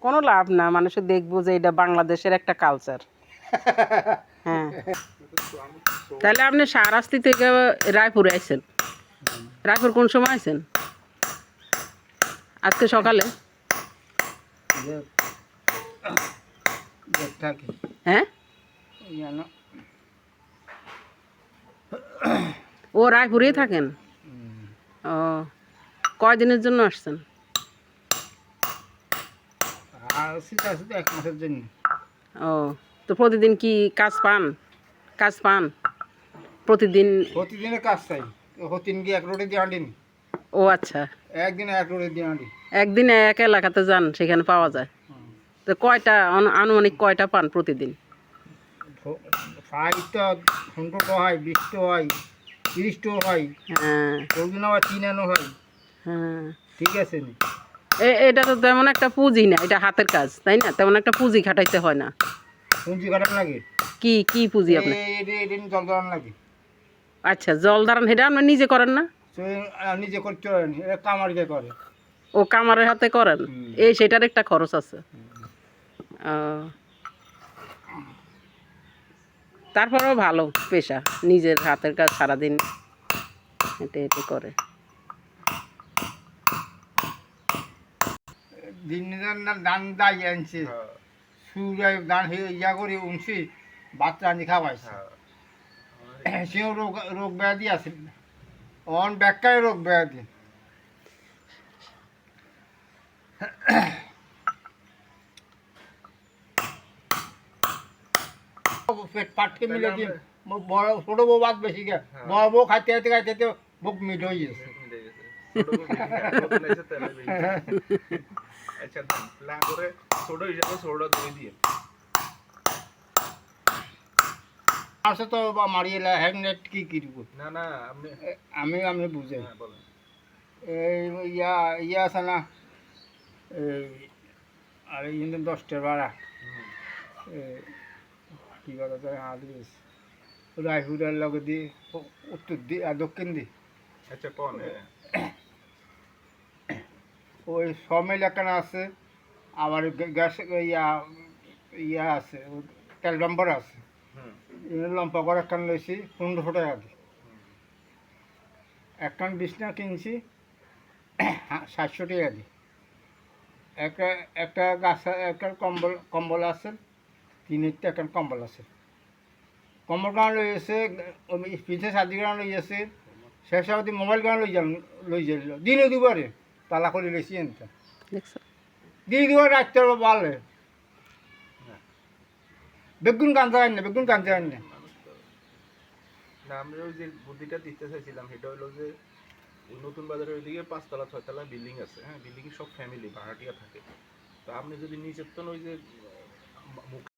কোনো লাভ না, মানুষের দেখবো যে এটা বাংলাদেশের একটা কালচার। হ্যাঁ, তাহলে আপনি শাহরাস্তি থেকে রায়পুরে আইছেন? রায়পুর কোন সময় আইছেন? আজকে সকালে? হ্যাঁ, ও রায়পুরেই থাকেন? ও, কয়দিনের জন্য আসছেন? ও, তো প্রতিদিন কি কাজ পান? কাজ পান প্রতিদিন? প্রতিদিনের কাজ চাই, হতিন কি এক রোডে দিয়ে আনিন। ও আচ্ছা, একদিন এক রোডে দিয়ে আনি। একদিনে এক এলাকাতে যান, সেখানে পাওয়া যায়। তো কয়টা আনুমানিক কয়টা পান প্রতিদিন? ফাইভটা 15টা হয়, 20টা হয়, 30টা হয়। হ্যাঁ, কোনদিন আবার 3 আনো হয়। হ্যাঁ, ঠিক আছে নি? এটা তো তেমন একটা পুঁজি না, এটা হাতের কাজ, তাই না? তেমন একটা পুঁজি খাটাইতে হয় না। পুঁজি কাটান লাগে। কি কি পুঁজি আপনার? এদিন জল দাঁড়ান লাগে। আচ্ছা, জল ধারণ এটা আপনি নিজে করেন না? নিজে করতে পারেন, এটা কামারিকে করে। ও, কামারের হাতে করেন? এই সেটার একটা খরচ আছে। ও, তারপরেও ভালো পেশা, নিজের হাতের কাজ সারাদিন হেঁটে হেঁটে করে। দিন ধান দাই আনছে, সুরে ধান ইয়া করে উনছি, বাচ্চা আনি খাওয়াইছে। সেও রোগ রোগ ব্যাধি আছে, অন ব্যাখ্যায় রোগ ব্যাধি। পেট পাটকে মিলে দিন, বড় ছোট বউ বাদ বেশি গে, বড় বউ খাইতে খাইতে খাইতে খাইতে বুক মিট হয়ে গেছে। আচ্ছা, প্ল্যান করে ছোট হিসাবে ছোটটা ধরে দিয়ে আছে তো মারিয়ে হ্যান্ডনেট কি কিনব না না আপনি আমি আমি বুঝে বলেন। এই ইয়া ইয়া আছে না, এই আর এই 10টার ভাড়া কি কথা তো হাত দিস রায়পুরের লগে দি উত্তর দি আর দক্ষিণ দি। আচ্ছা, কোন ওই সমিল এখানে আছে, আবার গ্যাস ইয়া ইয়া আছে, তেল নম্বর আছে। লম্পা করে একখান লইছি 1500 টাকা দিয়ে, একখান বিছনা কিনছি 700 টাকা দিয়ে। একটা একটা গাছ একটা কম্বল কম্বল আছে, 3 একখান কম্বল আছে। কম্বল গান লই আছে, পিছিয়ে 7 গান লই আছে, শেষ অবধি মোবাইল গান লই যাইল দিনে দুবারে তালা করে লইছি এনটা দিনে দুবার রাখতে পারবো ভালো। বেগুন কানতে হয় না, বেগুন কানতে হয় না। না, আমি ওই যে বুদ্ধিটা দিতে চাইছিলাম সেটা হলো যে ওই নতুন বাজারের ওইদিকে 5তলা 6তলা বিল্ডিং আছে। হ্যাঁ, বিল্ডিং সব ফ্যামিলি ভাড়াটিয়া থাকে। তো আপনি যদি নিচের তন ওই যে